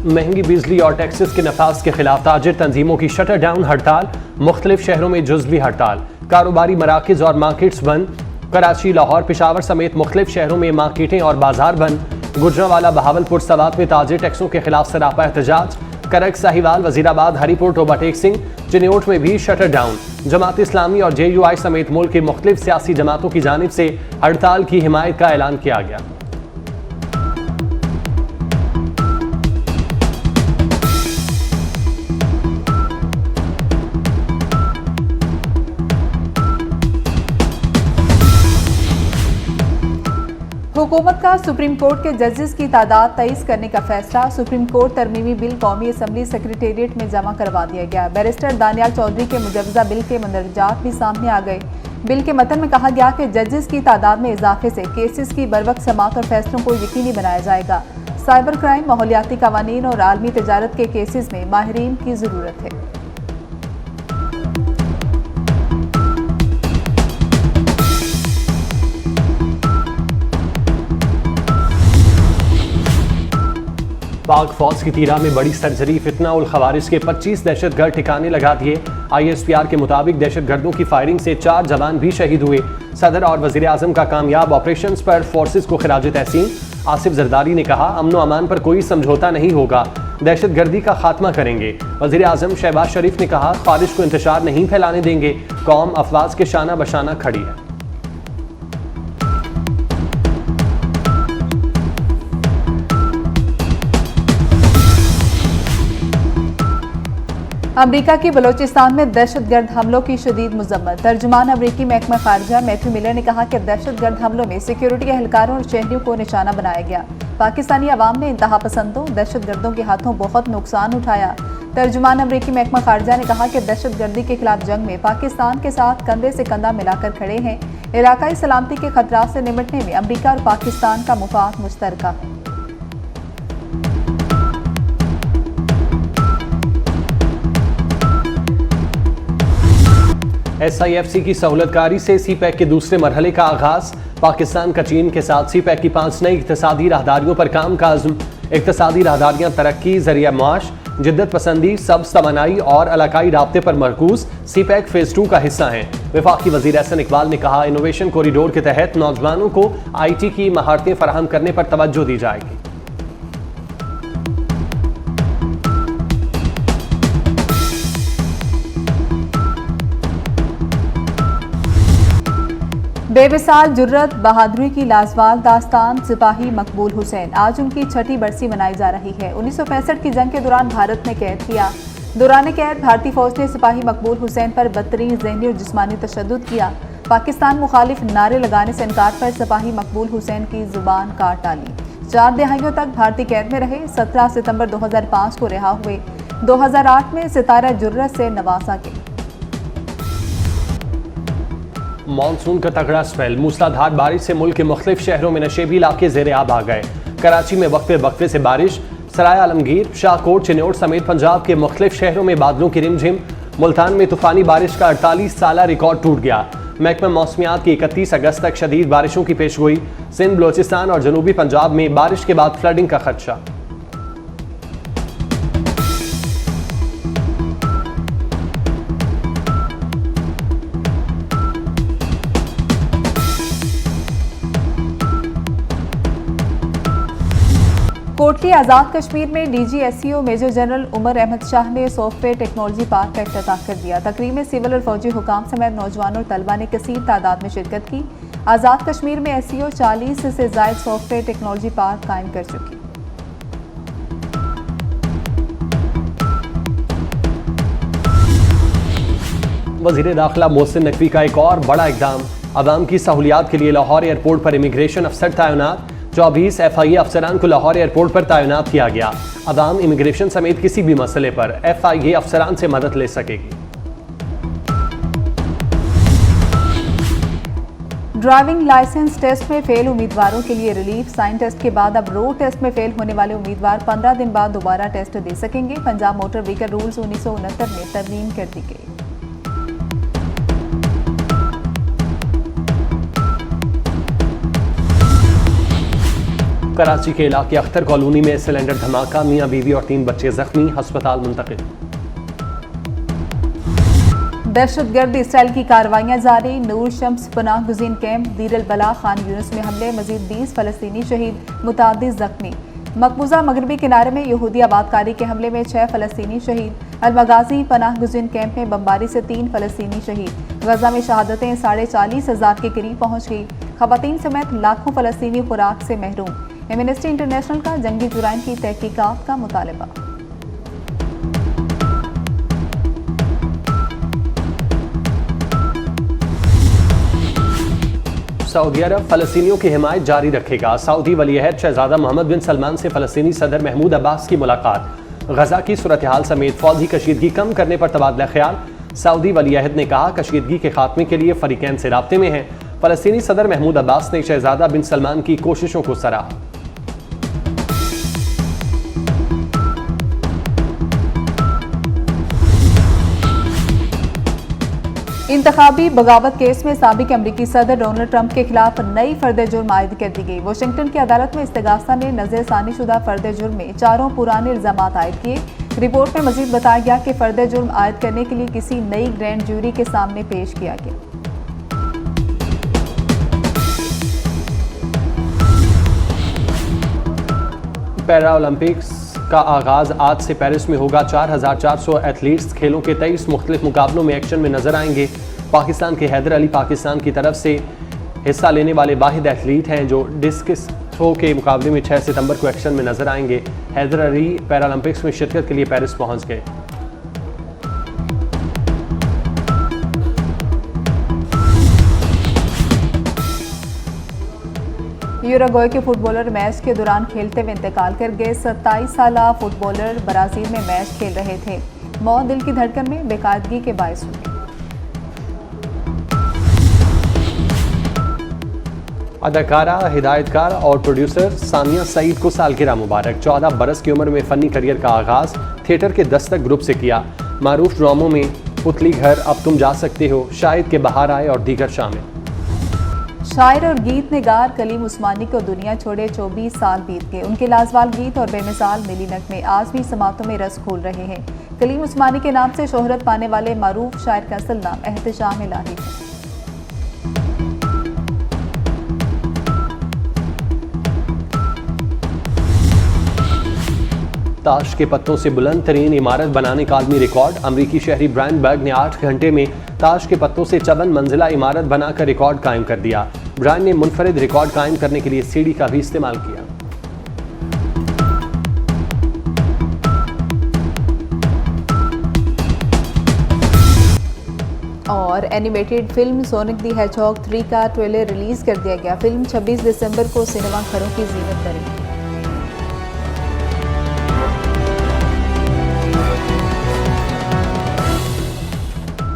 महंगी बिजली और टैक्सेस के नफाज के खिलाफ ताजिर तंजीमों की शटर डाउन हड़ताल, मुख्तलिफ शहरों में जुज़वी हड़ताल, कारोबारी मराकिज और मार्केट्स बंद। कराची, लाहौर, पेशावर समेत मुख्तलिफ शहरों में मार्केटें और बाजार बंद। गुजरांवाला, बहावलपुर, सवात में ताजिर टैक्सों के खिलाफ सरापा एहतजाज। करक, साहिवाल, वजीराबाद, हरीपुर, टोबा टेक सिंह, चिन्योट में भी शटर डाउन। जमात इस्लामी और JUI समेत मुल्क के मुख्तलिफ सियासी जमातों की जानिब से हड़ताल की हिमायत का ऐलान किया गया। हुकूमत का सुप्रीम कोर्ट के जजेस की तादाद 23 करने का फैसला। सुप्रीम कोर्ट तरमीमी बिल कौमी असम्बली सेक्रेटेरिएट में जमा करवा दिया गया। बैरिस्टर दानियाल चौधरी के मुजवजा बिल के मंदरजात भी सामने आ गए। बिल के मतन में कहा गया कि जजेस की तादाद में इजाफे से केसेस की बरवक्त समाअत और फैसलों को यकीनी बनाया जाएगा। साइबर क्राइम, माहौलियाती कवानीन और आलमी तजारत के केसेस में माहिरीन की जरूरत है। पाक फौज की तीरा में बड़ी सर्जरी, फितना उल खवारिज के 25 दहशतगर्द ठिकाने लगा दिए। ISPR के मुताबिक दहशतगर्दों की फायरिंग से 4 जवान भी शहीद हुए। सदर और वजीर आजम का कामयाब ऑपरेशंस पर फोर्सेस को खिराज तहसीन। आसिफ जरदारी ने कहा, अमन अमान पर कोई समझौता नहीं होगा, दहशतगर्दी का खात्मा करेंगे। वजीर आजम शहबाज शरीफ ने कहा, खारिज को इंतशार नहीं फैलाने देंगे, कौम अफवाज के शाना बशाना खड़ी है। अमरीका की बलोचिस्तान में दहशतगर्द हमलों की शदीद मजम्मत। तर्जुमान अमरीकी महकमा खारजा मैथ्यू मिलर ने कहा कि दहशतगर्द हमलों में सिक्योरिटी एहलकारों और शहरियों को निशाना बनाया गया। पाकिस्तानी अवाम ने इंतहा पसंदों, दहशतगर्दों के हाथों बहुत नुकसान उठाया। तर्जुमान अमरीकी महकमा खारजा ने कहा कि दहशतगर्दी के खिलाफ जंग में पाकिस्तान के साथ कंधे से कंधा मिलाकर खड़े हैं। इलाकाई सलामती के खतरात से निपटने में अमरीका और पाकिस्तान का मुफाद मुश्तरका है। SIFC की सहूलतकारी से CPEC के दूसरे मरहले का आगाज। पाकिस्तान का चीन के साथ CPEC की 5 नई इक्तसादी राहदारियों पर काम का अज़्म। इक्तसादी राहदारियाँ तरक्की, ज़रिया माश, जिद्दत पसंदी, सब्ज़ तवानाई और इलाकाई राब्ते पर मरकूज CPEC फेज़ 2 का हिस्सा हैं। वफाकी वज़ीर एहसन इकबाल ने कहा, इनोवेशन कॉरिडोर के तहत नौजवानों को IT की महारतें फराहम करने पर तवज्जो दी जाएगी। बेमिसाल जुर्रत बहादुरी की लाजवाब दास्तान सिपाही मकबूल हुसैन, आज उनकी 6ठी बरसी मनाई जा रही है। 1965 की जंग के दौरान भारत में कैद किया। दौरान कैद भारतीय फौज ने सिपाही मकबूल हुसैन पर बदतरीन ज़हनी और जिस्मानी तशद्दुद किया। पाकिस्तान मुखालिफ नारे लगाने से इनकार पर सिपाही मकबूल हुसैन की जुबान काट डाली। 4 दहाइयों तक भारतीय कैद में रहे। 17 सितंबर 2005 को रिहा हुए। 2008 में सितारा जुर्रत से नवाजा गए। मानसून का तगड़ा स्पेल, मूसलाधार बारिश से मुल्क के मुख्तलिफ शहरों में नशेबी इलाके ज़ेरे आब आ गए। कराची में वक्फे वक्फे से बारिश, सराय आलमगीर, शाहकोट, चिन्योट समेत पंजाब के मुख्तलिफ शहरों में बादलों की रिमझिम। मुल्तान में तूफानी बारिश का 48 साला रिकॉर्ड टूट गया। महकमा मौसमियात की 31 अगस्त तक शदीद बारिशों की पेशगोई। सिंध, बलोचिस्तान और जनूबी पंजाब में बारिश के बाद फ्लडिंग का खदशा। कोटली आज़ाद कश्मीर में DG SEO major general Umar Ahmed Shah ने सॉफ्टवेयर टेक्नोलॉजी पार्क का इफ्तिताह कर दिया। तकरीब में सिविल और फौजी हुकाम समेत नौजवानों और तलबा ने कसीर तादाद में शिरकत की। आज़ाद कश्मीर में SEO 40 से ज़ायद सॉफ्टवेयर टेक्नोलॉजी पार्क कायम कर चुकी। वज़ीर दाखिला मोहसिन नकवी का एक और बड़ा इक़दाम। अवाम की सहूलियात के लिए लाहौर एयरपोर्ट पर इमिग्रेशन अफसर तैनात। 24 FIA अफसरान को लाहौर एयरपोर्ट पर तैनात किया गया। अवाम इमिग्रेशन समेत किसी भी मसले पर FIA अफसरान से मदद ले सकेगी। ड्राइविंग लाइसेंस टेस्ट में फेल उम्मीदवारों के लिए रिलीफ। साइन टेस्ट के बाद अब रोड टेस्ट में फेल होने वाले उम्मीदवार 15 दिन बाद दोबारा टेस्ट दे सकेंगे। पंजाब मोटर व्हीकल रूल्स 1969 में तरमीम कर दी गई। कराची के इलाके अख्तर कॉलोनी में सिलेंडर धमाका, मियां बीवी और 3 बच्चे जख्मी, अस्पताल मुंतकिल। दहशतगर्द इसराइल की कार्रवाइयां जारी, नूर शम्स पनाह गुज़ीन कैंप, दीर अल बला, खान यूनुस में हमले, मजीद 20 फलस्तीनी शहीद, मुतादिद जख्मी। मकबूजा मगरबी किनारे में यहूदी आबादकारी के हमले में 6 फलस्तीनी शहीद, अलमगाजी पनाह गुज़ीन कैंप में बमबारी से 3 फलस्तीनी शहीद। गजा में शहादतें 40,500 के करीब पहुँच गई, खवातीन समेत लाखों फलस्तीनी खुराक से महरूम। एमनेस्टी इंटरनेशनल का जंगी जुराइम की तहकीकात का मुतालबा। सऊदी अरब फलस्तीनियों की हिमायत जारी रखेगा। सऊदी वलीअहद शहजादा मोहम्मद बिन सलमान से फलस्तीनी सदर महमूद अब्बास की मुलाकात। गजा की सूरत हाल समेत फौजी कशीदगी कम करने पर तबादला ख्याल। सऊदी वलीअहद ने कहा कशीदगी के खात्मे के लिए फरीकैन से राब्ते में हैं। फलस्तीनी सदर महमूद अब्बास ने शहजादा बिन सलमान की कोशिशों को सराहा। इंतखाबी बगावत केस में साबिक अमरीकी सदर डोनाल्ड ट्रंप के खिलाफ नई फर्द जुर्म आयद कर दी गई। वाशिंगटन की अदालत में इस्तेगासा ने नजरसानी शुदा फर्द जुर्म में 4 पुराने इल्जामात आयद किए। रिपोर्ट में मजीद बताया गया कि फर्द जुर्म आयद करने के लिए किसी नई ग्रैंड जूरी के सामने पेश किया गया। पैरा ओलंपिक्स का आगाज आज से पेरिस में होगा। 4,400 एथलीट्स खेलों के 23 मुख्तलिफ मुकाबलों में एक्शन में नजर आएंगे। पाकिस्तान के हैदर अली पाकिस्तान की तरफ से हिस्सा लेने वाले वाहिद एथलीट हैं जो डिस्कस थ्रो के मुकाबले में 6 सितंबर को एक्शन में नजर आएंगे। हैदर अली पैरालंपिक्स में शिरकत के लिए पेरिस पहुंच गए। यूरुग्वे के फुटबॉलर मैच के दौरान खेलते हुए इंतकाल कर गए। 27 साल फुटबॉलर ब्राजील में मैच खेल रहे थे। मौत दिल की धड़कन में बेकायदगी के बायस हुई। अदाकारा, हिदायतकार और प्रोड्यूसर सानिया सईद को सालगिरह मुबारक। 14 बरस की उम्र में फ़नी करियर का आगाज़ थिएटर के दस्तक ग्रुप से किया। मारूफ ड्रामों में पुतली घर, अब तुम जा सकते हो, शाहिद के बाहर आए और दीगर शामिल। शायर और गीत निगार कलीम उस्मानी को दुनिया छोड़े 24 साल बीत गए। उनके लाजवाब गीत और बेमिसाल मिली नगमे आज भी समातों में रस खोल रहे हैं। कलीम उस्मानी के नाम से शोहरत पाने वाले मारूफ शायर का असल नाम एहतशाम इलाही है। ताश के पत्तों से बुलंद तरीन इमारत बनाने का आलमी रिकॉर्ड। अमरीकी शहरी ब्रायन बर्ग ने 8 घंटे में ताश के पत्तों से 54 मंजिला इमारत बनाकर रिकॉर्ड कायम कर दिया। ब्रायन ने मुनफरिद रिकॉर्ड कायम करने के लिए सीढ़ी का भी इस्तेमाल किया। और animated film sonic the hedgehog 3 का ट्रेलर रिलीज कर दिया गया। फिल्म 26 दिसंबर को सिनेमा घरों की जीनत करेगी।